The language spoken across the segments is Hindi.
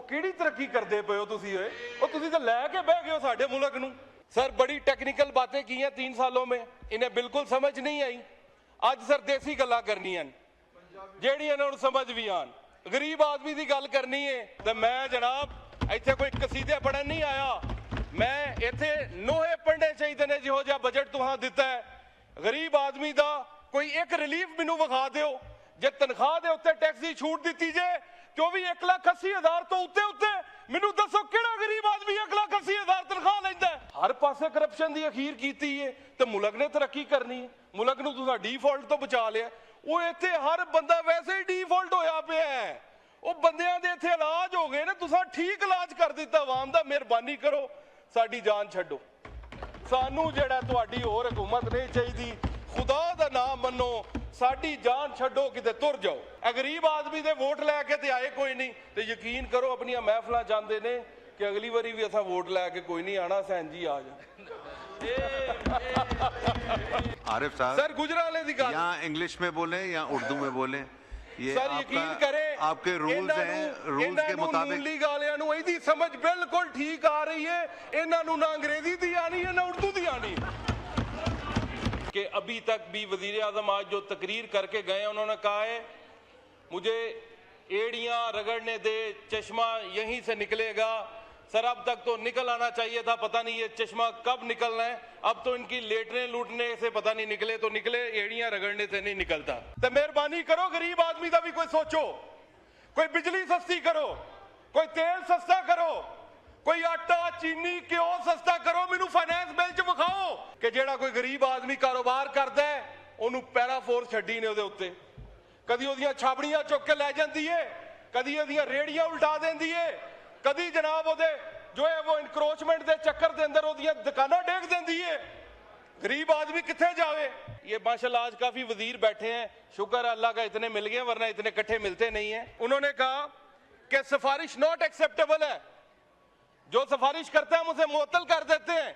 ਕਿਹੜੀ ਤਰੱਕੀ ਕਰਦੇ ਪਏ ਹੋ ਤੁਸੀਂ ਓਏ? ਉਹ ਤੁਸੀਂ ਤਾਂ ਲੈ ਕੇ ਬਹਿ ਗਏ ਹੋ ਸਾਡੇ ਮੁਲਕ ਨੂੰ। सर बड़ी टेक्निकल बातें की हैं 3 सालों में, इन्हें बिल्कुल समझ नहीं आई। आज सर देसी गल्लां करनियां ਜਿਹੜੀਆਂ ਇਹਨਾਂ ਨੂੰ ਸਮਝ ਵੀ ਆਣ। गरीब आदमी की गल करनी है तो मैं जनाब इत्थे कोई कसीदे पढ़न नहीं आया, मैं इत्थे नोहे पढ़ने चाहिए ने जिहो जिहा बजट तुहां दिता है। गरीब आदमी का कोई एक रिलीफ मैनू विखा दिओ, जे तनख्वाह दे उत्ते टैक्स की छूट दी जे तो भी 1,80,000 तो उत्ते उत्ते मैनू दसो किहड़ा गरीब आदमी 1,80,000 तनख्वाह लैंदा है। हर पासे करप्शन की अखीर की है तो मुल्क ने तरक्की करनी है। मुल्क नूं तुसां डिफॉल्ट तो बचा लिया। वो इत्थे हर बंदा वैसे ही डिफॉल्ट होया पिया है। वो बंदियां दे इत्थे इलाज हो गए ने, तुसां ठीक इलाज कर दिता आवाम दा। मेहरबानी करो साडी जान छड्डो, सानू जेड़ा तुहाडी होर हुकूमत नहीं चाहिदी। खुदा दा नाम मनो, साडी जान छड्डो, किते तुर जाओ। ए गरीब आदमी दे वोट लैके ते आए कोई नहीं, तो यकीन करो अपनियां महफिलां चाहते ने कि अगली बारी भी असां वोट लैके कोई नहीं आना, सैन जी आ जा। आरिफ साहब सर गुजराले दी गल या इंग्लिश में बोले या उर्दू में बोले, ये सर यकीन करें आपके रूल्स हैं, रूल्स के मुताबिक नुली गालियां नु इहदी समझ बिल्कुल ठीक आ रही है। इन्हां नु ना अंग्रेजी दी आनी है ना उर्दू दी आनी कि अभी तक भी वजीर आजम आज जो तकरीर करके गए, उन्होंने कहा है मुझे एड़ियां रगड़ने दे, चश्मा यहीं से निकलेगा। सर अब तक तो निकल आना चाहिए था, पता नहीं ये चश्मा कब निकलना है। अब तो इनकी लेटने लूटने से पता नहीं निकले तो निकले, एड़ियां रगड़ने से नहीं निकलता। तो मेहरबानी करो गरीब आदमी का भी कोई सोचो, कोई बिजली सस्ती करो, कोई तेल सस्ता करो, कोई आटा चीनी घ्यो सस्ता करो। मैनू फाइनेंस बिल च विखाओ कि जेड़ा कोई गरीब आदमी कारोबार करता है उन्होंने पैरा फोर्स छड्डी ने उहदे उत्ते, कदी उहदियां छाबड़ियां चुक के लै जांदी है, कदी उहदियां रेड़ियां उल्टा देंदी है, कदी जनाब उहदे जो है वो इनक्रोचमेंट के चक्कर के अंदर उहदियां दुकानां डेग देंदी है। गरीब आदमी कित्थे जावे? ये माशाल्लाह आज काफी वजीर बैठे हैं, शुक्र है अल्लाह का इतने मिल गए, वरना इतने इकट्ठे मिलते नहीं है। उन्होंने कहा कि सिफारिश नॉट एक्सेप्टेबल है, जो सिफारिश करते हैं हम उसे मुअत्तल कर देते हैं।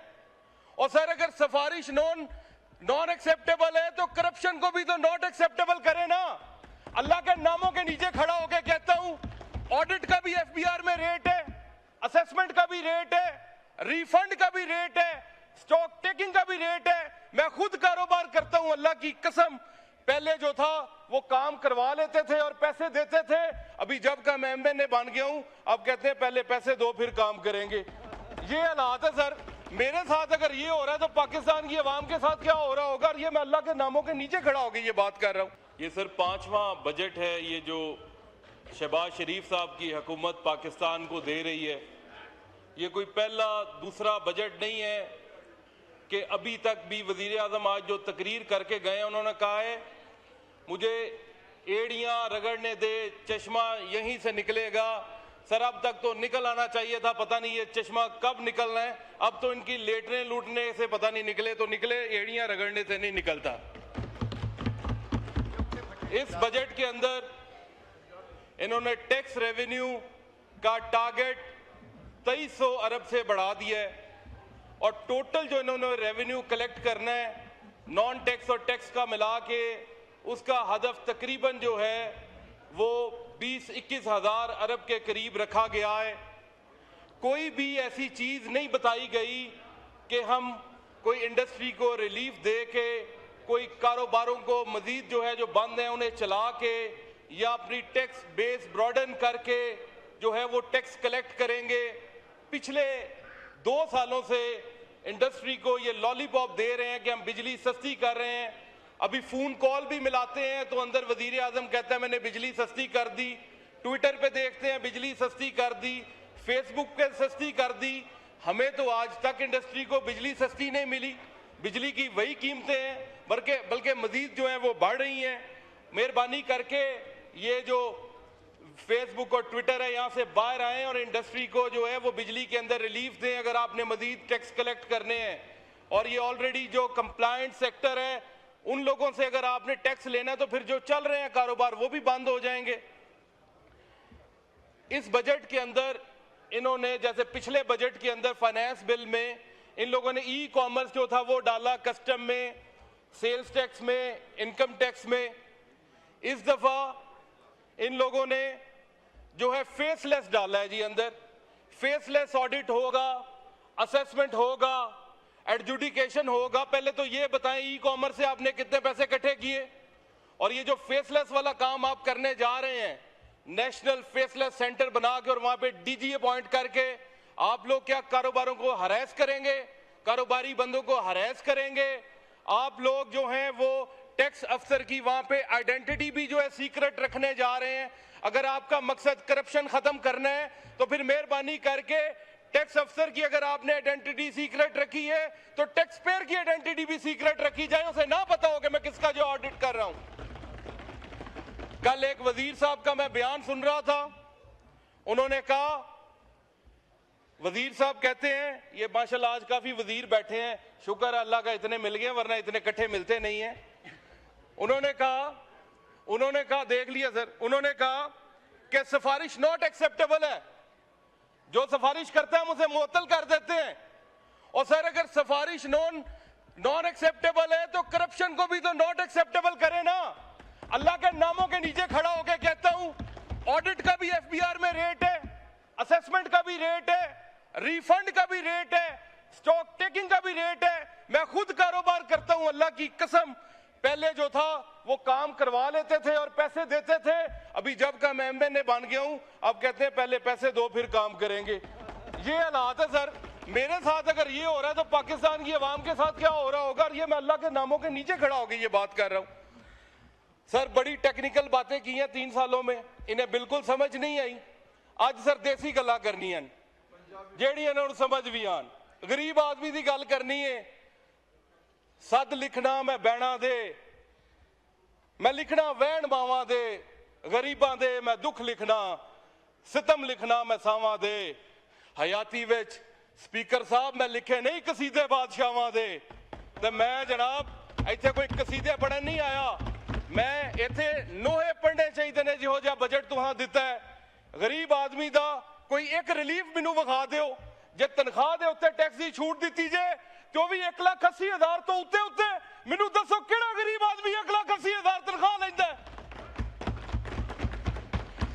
और सर अगर सिफारिश नॉन एक्सेप्टेबल है तो करप्शन को भी तो नॉट एक्सेप्टेबल करे ना। अल्लाह के नामों के नीचे खड़ा होकर कहता हूं ऑडिट का भी एफबीआर में रेट है, असेसमेंट का भी रेट है, रिफंड का भी रेट है, स्टॉक टेकिंग का भी रेट है। मैं खुद कारोबार करता हूं, अल्लाह की कसम पहले जो था वो काम करवा लेते थे और पैसे देते थे। अभी जब का मैं एमएनए बन गया हूं अब कहते हैं पहले पैसे दो फिर काम करेंगे। ये हालात है सर। मेरे साथ अगर ये हो रहा है तो पाकिस्तान की आवाम के साथ क्या हो रहा होगा? और ये मैं अल्लाह के नामों के नीचे खड़ा होकर ये बात कर रहा हूं। ये सर 5वां बजट है ये जो शहबाज शरीफ साहब की हुकूमत पाकिस्तान को दे रही है। ये कोई पहला दूसरा बजट नहीं है कि अभी तक भी वजीर आजम आज जो तकरीर करके गए, उन्होंने कहा है मुझे एड़ियां रगड़ने दे, चश्मा यहीं से निकलेगा। सर अब तक तो निकल आना चाहिए था, पता नहीं ये चश्मा कब निकलना है। अब तो इनकी लेटने लूटने से पता नहीं निकले तो निकले, एड़ियां रगड़ने से नहीं निकलता। इस बजट के अंदर इन्होंने टैक्स रेवेन्यू का टारगेट 2300 अरब से बढ़ा दिया है और टोटल जो इन्होंने रेवेन्यू कलेक्ट करना है नॉन टैक्स और टैक्स का मिला के उसका हदफ तकरीबन जो है वो 20-21 हज़ार अरब के करीब रखा गया है। कोई भी ऐसी चीज़ नहीं बताई गई कि हम कोई इंडस्ट्री को रिलीफ दे के, कोई कारोबारों को मज़ीद जो है जो बंद हैं उन्हें चला के या अपनी टैक्स बेस ब्रॉडन करके जो है वो टैक्स कलेक्ट करेंगे। पिछले 2 सालों से इंडस्ट्री को ये लॉलीपॉप दे रहे हैं कि हम बिजली सस्ती कर रहे हैं। अभी फ़ोन कॉल भी मिलाते हैं तो अंदर वजीर आजम कहता है मैंने बिजली सस्ती कर दी, ट्विटर पे देखते हैं बिजली सस्ती कर दी, फेसबुक पे सस्ती कर दी। हमें तो आज तक इंडस्ट्री को बिजली सस्ती नहीं मिली, बिजली की वही कीमतें हैं बल्कि मजीद जो है वो बढ़ रही हैं। मेहरबानी करके ये जो फेसबुक और ट्विटर है यहाँ से बाहर आएँ और इंडस्ट्री को जो है वो बिजली के अंदर रिलीफ दें अगर आपने मजीद टैक्स कलेक्ट करने हैं। और ये ऑलरेडी जो कंप्लायंट सेक्टर है उन लोगों से अगर आपने टैक्स लेना है तो फिर जो चल रहे हैं कारोबार वो भी बंद हो जाएंगे। इस बजट के अंदर इन्होंने जैसे पिछले बजट के अंदर फाइनेंस बिल में इन लोगों ने ई कॉमर्स जो था वो डाला कस्टम में, सेल्स टैक्स में, इनकम टैक्स में। इस दफा इन लोगों ने जो है फेसलेस डाला है जी अंदर। फेसलेस ऑडिट होगा, असेसमेंट होगा, एडजुडिकेशन होगा। पहले तो ये बताएं ई कॉमर्स से आपने कितने पैसे इकट्ठे किए, और ये जो फेसलेस वाला काम आप करने जा रहे हैं, नेशनल फेसलेस सेंटर बना के और वहां पे डीजी अपॉइंट करके आप लोग क्या कारोबारों को हरास करेंगे, कारोबारी बंदों को हरास करेंगे। आप लोग जो हैं वो टैक्स अफसर की वहां पे आइडेंटिटी भी जो है सीक्रेट रखने जा रहे हैं। अगर आपका मकसद करप्शन खत्म करना है तो फिर मेहरबानी करके टैक्स अफसर की अगर आपने आइडेंटिटी सीक्रेट रखी है तो टैक्स पेयर की आइडेंटिटी भी सीक्रेट रखी जाए, उसे ना पता हो कि मैं किसका जो ऑडिट कर रहा हूं। कल एक वजीर साहब का मैं बयान सुन रहा था, उन्होंने कहा, वजीर साहब कहते हैं, ये माशाल्लाह आज काफी वजीर बैठे हैं, शुक्र अल्लाह का इतने मिल गए वरना इतने इकट्ठे मिलते नहीं है। उन्होंने कहा देख लिया सर, उन्होंने कहा कि सिफारिश नॉट एक्सेप्टेबल है, जो सिफारिश करता है हम उसे मुअत्तल कर देते हैं। और सर अगर सिफारिश नॉन एक्सेप्टेबल है तो करप्शन को भी तो नॉट एक्सेप्टेबल करे ना। अल्लाह के नामों के नीचे खड़ा होकर कहता हूं, ऑडिट का भी एफबीआर में रेट है, असेसमेंट का भी रेट है, रिफंड का भी रेट है, स्टॉक टेकिंग का भी रेट है। मैं खुद कारोबार करता हूं, अल्लाह की कसम, पहले जो था वो काम करवा लेते थे और पैसे देते थे। अभी जब का मैं एमएनए बन गया हूं, अब कहते हैं पहले पैसे दो फिर काम करेंगे। ये हालात है सर। मेरे साथ अगर ये हो रहा है तो पाकिस्तान की आवाम के साथ क्या हो रहा होगा। और ये मैं अल्लाह के नामों के नीचे खड़ा होकर ये बात कर रहा हूं। सर बड़ी टेक्निकल बातें की हैं 3 सालों में, इन्हें बिल्कुल समझ नहीं आई। आज सर देसी गल्लां करनियां जेहड़ियां इन्हां समझ भी आन। गरीब आदमी की गल करनी है, सद लिखना मैं बैणा दे, मैं लिखना वहन मावां दे, गरीबां दे मैं दुख लिखना, सितम लिखना मैं सावां दे। हयाती विच स्पीकर साहब मैं लिखे नहीं कसीदे बादशाहां दे, ते मैं जनाब इत्थे कोई कसीदे पढ़न नहीं आया। मैं इत्थे नोहे पढ़ने चाहिए ने जिहो जिहा बजट तुहां दिता है। गरीब आदमी दा कोई एक रिलीफ मैनू विखा दिओ, जे तनख्वाह दे उत्ते टैक्स की छूट दी जाए तो भी 1,80,000 तो उत्ते उत्ते मैनू दसो किहड़ा गरीब आदमी 1,80,000 तनख्वाह लैंदा है?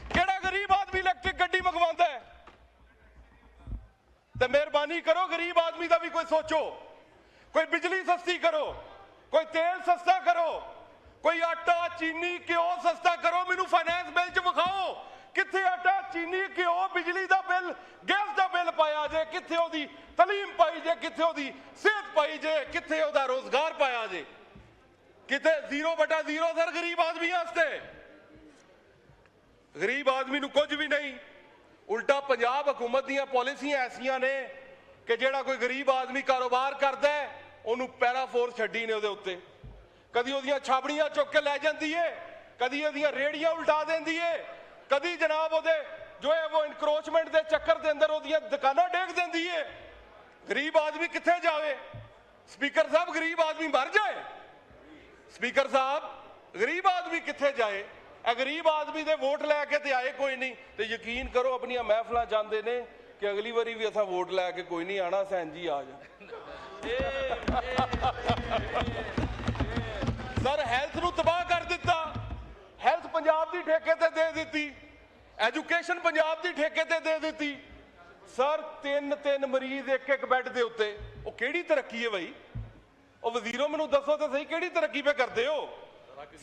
किहड़ा गरीब आदमी इलैक्ट्रिक गड्डी मंगवांदा है? ते मेहरबानी करो गरीब आदमी दा भी कोई सोचो, कोई बिजली सस्ती करो, कोई तेल सस्ता करो, कोई आटा चीनी घ्यो सस्ता करो। मैनू फाइनेंस बिल च विखाओ कित्थे आटा चीनी घ्यो बिजली दा बिल गैस दा बिल पाया जे, कित्थे ओदी तलीम पाई जे, कित्थे ओदी सेहत पाई जे, कित्थे ओदा रोजगार पाया जे। कित्थे 0/0 सर गरीब आदमी वास्ते। गरीब आदमी नू कुछ भी नहीं। उल्टा पंजाब हुकूमत दीयां पॉलिसियां ऐसियां ने कि जेड़ा कोई गरीब आदमी कारोबार करदा है ओनू पैरा फोर्स छड्डी ने ओदे उत्ते। कदी ओदियां छाबड़ियां चुक के लै जांदी है, कदी ओदियां रेड़ियां उल्टा देंदी है, कदी जनाब ओदे जो है वो इनक्रोचमेंट के चक्कर के अंदर ओदियां दुकानां डेग देंदी है। गरीब आदमी कित्थे जावे? स्पीकर साहब गरीब आदमी मर जाए? स्पीकर साहब गरीब आदमी कित्थे जाए? गरीब आदमी दे वोट लैके ते आए कोई नहीं, तो यकीन करो अपनी महफिल जाते ने कि अगली बारी भी असा वोट लैके कोई नहीं आना, सैन जी आ जा। सर हैल्थ नू तबाह कर दिता, हैल्थ पंजाब दी ठेके ते दे दिती, एजुकेशन पंजाब दी ठेके ते दे दिती। सर 3 मरीज एक बैड दे उत्ते, वो केड़ी तरक्की है भाई? ਉਹ ਵਜ਼ੀਰੋ ਮੈਨੂੰ ਦੱਸੋ ਤੇ ਸਹੀ ਕਿਹੜੀ ਤਰੱਕੀ ਪੇ ਕਰਦੇ ਹੋ?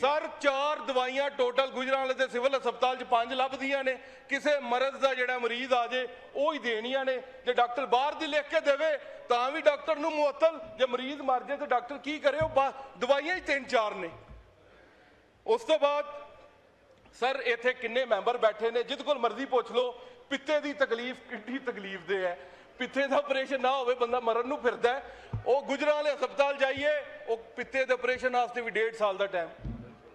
ਸਰ 4 ਦਵਾਈਆਂ ਟੋਟਲ ਗੁਜਰਾਂਵਾਲੇ ਦੇ ਸਿਵਲ ਹਸਪਤਾਲ 'ਚ 5 ਲੱਭਦੀਆਂ ਨੇ। ਕਿਸੇ ਮਰਜ਼ ਦਾ ਜਿਹੜਾ ਮਰੀਜ਼ ਆ ਜੇ ਉਹ ਹੀ ਦੇਣੀਆਂ ਨੇ। ਜੇ ਡਾਕਟਰ ਬਾਹਰ ਦੀ ਲਿਖ ਕੇ ਦੇਵੇ ਤਾਂ ਵੀ ਡਾਕਟਰ ਨੂੰ ਮੁਅੱਤਲ, ਜੇ ਮਰੀਜ਼ ਮਰ ਜੇ ਤੇ ਡਾਕਟਰ ਕੀ ਕਰੇ? ਉਹ ਦਵਾਈਆਂ ਹੀ 3-4 ਨੇ। ਉਸ ਤੋਂ ਬਾਅਦ ਸਰ ਇੱਥੇ ਕਿੰਨੇ ਮੈਂਬਰ ਬੈਠੇ ਨੇ, ਜਿਹਦੇ ਕੋਲ ਮਰਜ਼ੀ ਪੁੱਛ ਲਓ, ਪਿੱਤੇ ਦੀ ਤਕਲੀਫ ਕਿੰਨੀ ਤਕਲੀਫ ਦੇ ਹੈ। ਪਿੱਤੇ ਦਾ ਆਪਰੇਸ਼ਨ ਨਾ ਹੋਵੇ ਬੰਦਾ ਮਰਨ ਨੂੰ ਫਿਰਦਾ ਹੈ। ਉਹ ਗੁਜਰਾਂਵਾਲੇ ਹਸਪਤਾਲ ਜਾਈਏ, ਉਹ ਪਿੱਤੇ ਦੇ ਆਪਰੇਸ਼ਨ ਵਾਸਤੇ ਵੀ 1.5 ਸਾਲ ਦਾ ਟਾਈਮ।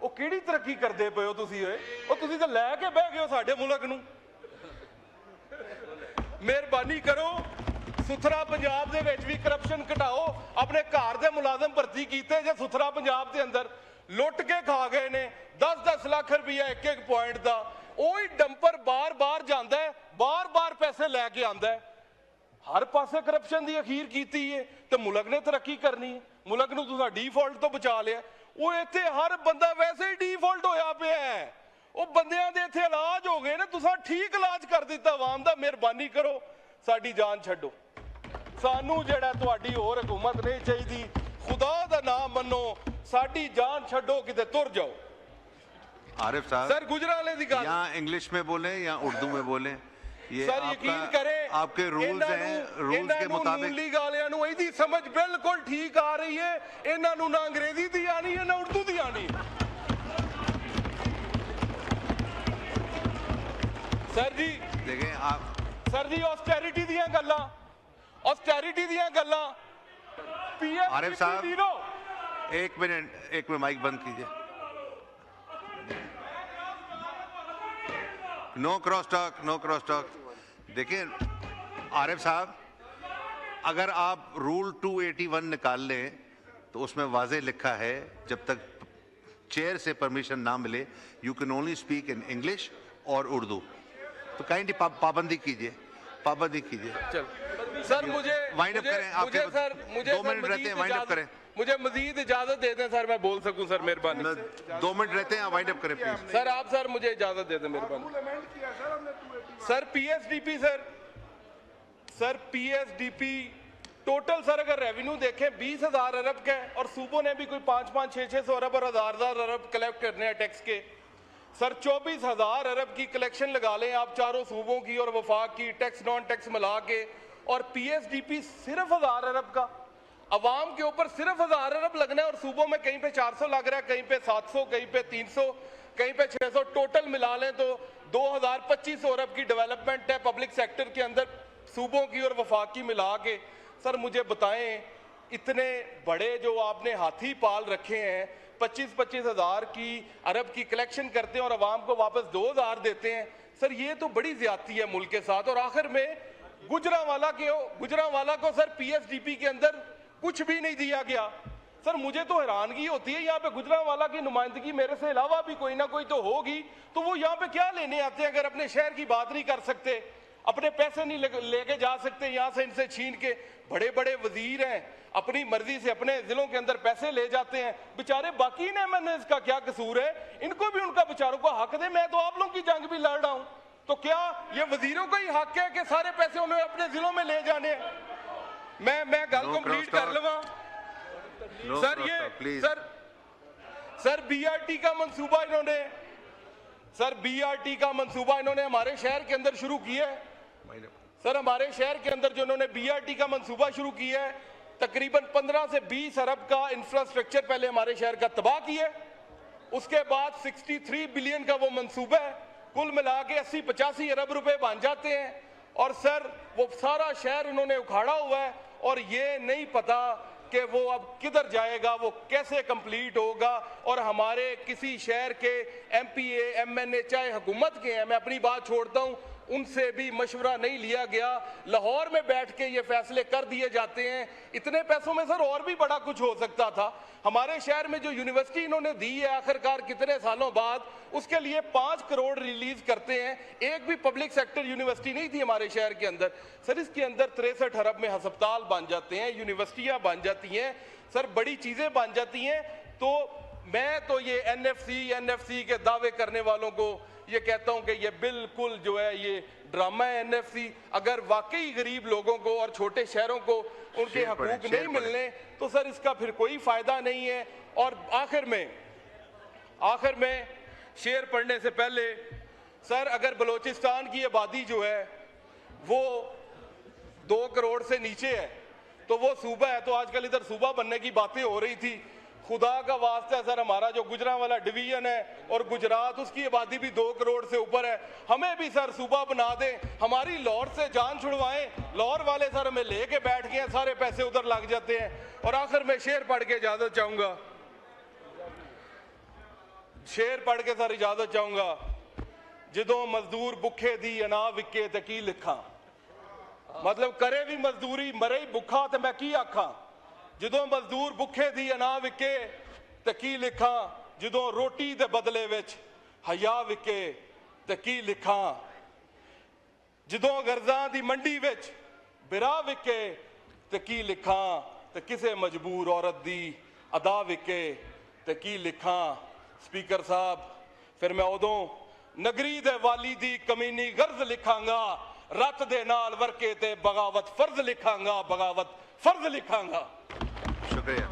ਉਹ ਕਿਹੜੀ ਤਰੱਕੀ ਕਰਦੇ ਪਏ ਹੋ ਤੁਸੀਂ? ਉਹ ਤੁਸੀਂ ਤਾਂ ਲੈ ਕੇ ਬਹਿ ਗਏ ਹੋ ਸਾਡੇ ਮੁਲਕ ਨੂੰ। ਮਿਹਰਬਾਨੀ ਕਰੋ, ਸੁਥਰਾ ਪੰਜਾਬ ਦੇ ਵਿੱਚ ਵੀ ਕਰਪਸ਼ਨ ਘਟਾਓ। ਆਪਣੇ ਘਰ ਦੇ ਮੁਲਾਜ਼ਮ ਭਰਤੀ ਕੀਤੇ ਜੇ ਸੁਥਰਾ ਪੰਜਾਬ ਦੇ ਅੰਦਰ ਲੁੱਟ ਕੇ ਖਾ ਗਏ ਨੇ 10-10 ਲੱਖ ਰੁਪਈਆ ਇੱਕ ਪੁਆਇੰਟ ਦਾ। ਉਹੀ ਡੰਪਰ ਬਾਰ-ਬਾਰ ਜਾਂਦਾ ਹੈ, ਬਾਰ-ਬਾਰ ਪੈਸੇ ਲੈ ਕੇ ਆਉਂਦਾ ਹੈ। हर पासे करप्शन की अखीर की है तो मुल्क ने तरक्की करनी है। मुल्क नूं तुसां डिफॉल्ट तो बचा लिया। वो इत्थे हर बंदा वैसे ही डिफॉल्ट होया पिया है। ਉਹ ਬੰਦਿਆਂ ਦੇ ਇੱਥੇ ਇਲਾਜ ਹੋ ਗਏ ਨੇ, ਤੁਸੀਂ ਠੀਕ ਇਲਾਜ ਕਰ ਦਿੱਤਾ ਆਵਾਮ ਦਾ, ਮਿਹਰਬਾਨੀ ਕਰੋ ਸਾਡੀ ਜਾਨ ਛੱਡੋ। ਸਾਨੂੰ ਜਿਹੜਾ ਤੁਹਾਡੀ ਹੋਰ ਹਕੂਮਤ ਨਹੀਂ ਚਾਹੀਦੀ, खुदा दा नाम मनो, साडी जान छड्डो, किते तुर जाओ। आरिफ साहब सर गुजराले दी गल यहाँ इंग्लिश में बोले या उर्दू में बोले, ये सर यकीन करें आपके रूल्स हैं, रूल्स के मुताबिक नुली गालियां नु इहदी समझ बिल्कुल ठीक आ रही है। इन्हां नु ना अंग्रेजी दी आनी है ना उर्दू दी आनी। सर जी देखें आप, सर जी ऑस्टेरिटी दियां गल्लां, ऑस्टेरिटी दियां गल्लां, आरिफ साहब एक मिनट माइक बंद कीजिए। No cross talk, no cross talk. देखिए आरिफ साहब, अगर आप रूल 281 निकाल लें तो उसमें वाज़े लिखा है जब तक चेयर से परमिशन ना मिले you can only speak in English और उर्दू। तो काइंडली पाबंदी कीजिए, पाबंदी कीजिए। चल सर मुझे वाइंड अप करें, आपके सर मुझे 2 मिनट रहते हैं, वाइंड अप करें। मुझे मजीद इजाजत दे दें सर, मैं बोल सकूं सर, मेहरबानी। 2 मिनट रहते हैं, वाइंड अप करें प्लीज। सर आप सर मुझे इजाजत दे दें मेहरबानी। Sir PSDP sir PSDP total sir अगर रेवेन्यू देखें 20,000 अरब का है, और सूबों ने भी कोई 5-5, 600 अरब और 1,000 अरब कलेक्ट करने हैं टैक्स के। सर 24,000 अरब की कलेक्शन लगा लें आप चारों सूबों की और वफाक की, टैक्स नॉन टैक्स मिला के, और पीएसडीपी सिर्फ 1,000 अरब का। अवाम के ऊपर सिर्फ 1,000 अरब लगना है, और सूबों में कहीं पे 400 लग रहा है, कहीं पे 700, कहीं पे 300, कहीं पे 600, टोटल मिला लें तो 2,025 अरब की डेवलपमेंट है पब्लिक सेक्टर के अंदर सूबों की और वफाक की मिला के। सर मुझे बताएं, इतने बड़े जो आपने हाथी पाल रखे हैं, 25-25 हज़ार की अरब की कलेक्शन करते हैं और अवाम को वापस 2,000 देते हैं। सर ये तो बड़ी ज्यादती है मुल्क के साथ। और आखिर में गुजरांवाला को सर पीएसडीपी के अंदर कुछ भी नहीं दिया गया। सर मुझे तो हैरानगी होती है, यहाँ पे गुजरांवाला की नुमाइंदगी मेरे से अलावा भी कोई ना कोई तो होगी, तो वो यहाँ पे क्या लेने आते हैं अगर अपने शहर की बात नहीं कर सकते, अपने पैसे नहीं लेके जा सकते यहाँ से इनसे छीन के। बड़े बड़े वजीर हैं, अपनी मर्जी से अपने जिलों के अंदर पैसे ले जाते हैं बेचारे, बाकी ने मैंने इसका क्या कसूर है, इनको भी उनका बेचारों को हक दे। मैं तो आप लोगों की जंग भी लड़ रहा हूं, तो क्या ये वजीरों का ही हक है कि सारे पैसे उन्हें अपने जिलों में ले जाने? मैं गल कंप्लीट कर लूंगा। सर ये सर बीआरटी का मंसूबा इन्होंने हमारे शहर के अंदर शुरू किया है। सर हमारे शहर के अंदर जो इन्होंने बीआरटी का मंसूबा शुरू किया है, तकरीबन 15 से 20 अरब का इंफ्रास्ट्रक्चर पहले हमारे शहर का तबाह किया है, उसके बाद 63 बिलियन का वो मंसूबा है, कुल मिला के 80-85 अरब रुपए बन जाते हैं। और सर वो सारा शहर इन्होंने उखाड़ा हुआ है, और ये नहीं पता कि वो अब किधर जाएगा, वो कैसे कंप्लीट होगा। और हमारे किसी शहर के एमपीए एमएनए चाहे हुकूमत के हैं, मैं अपनी बात छोड़ता हूँ, उनसे भी मशवरा नहीं लिया गया, लाहौर में बैठ के ये फैसले कर दिए जाते हैं। इतने पैसों में सर और भी बड़ा कुछ हो सकता था। हमारे शहर में जो यूनिवर्सिटी इन्होंने दी है आखिरकार कितने सालों बाद, उसके लिए 5 करोड़ रिलीज करते हैं। एक भी पब्लिक सेक्टर यूनिवर्सिटी नहीं थी हमारे शहर के अंदर। सर इसके अंदर 63 अरब में अस्पताल बन जाते हैं, यूनिवर्सिटियां बन जाती हैं, सर बड़ी चीजें बन जाती हैं। तो मैं तो ये एनएफसी के दावे करने वालों को ये कहता हूं कि ये बिल्कुल जो है ये ड्रामा है एनएफसी। अगर वाकई गरीब लोगों को और छोटे शहरों को उनके हकूक नहीं मिलने तो सर इसका फिर कोई फायदा नहीं है। और आखिर में शेर पढ़ने से पहले सर अगर बलोचिस्तान की आबादी जो है वो 2 करोड़ से नीचे है तो वो सूबा है, तो आजकल इधर सूबा बनने की बातें हो रही थी। खुदा का वास्ता है सर, हमारा जो गुजरांवाला डिवीजन है और गुजरात, उसकी आबादी भी 2 करोड़ से ऊपर है। हमें भी सर सूबा बना दें, हमारी लाहौर से जान छुड़वाएं। लाहौर वाले सर हमें लेके बैठ गए हैं, सारे पैसे उधर लग जाते हैं। और आखिर में शेर पढ़ के इजाजत चाहूंगा, जदों मजदूर भुखे दी अना विके ते की लिखा। मतलब करे भी मजदूरी मरे ही भुखा ते मैं की आखा। जदों मजदूर भुखे दी अना विके ते की लिखा, जदों रोटी दे बदले विच हया विके ते की लिखा, जदों गर्जां दी मंडी विच बिरा विके ते की लिखा, ते किसे मजबूर औरत दी अदा विके ते की लिखा। स्पीकर साहब फिर मैं उदों नगरी दे वाली दी कमीनी गर्ज लिखांगा, रत दे नाल वर्के ते बगावत फर्ज लिखांगा, बगावत फर्ज लिखांगा। शुक्रिया।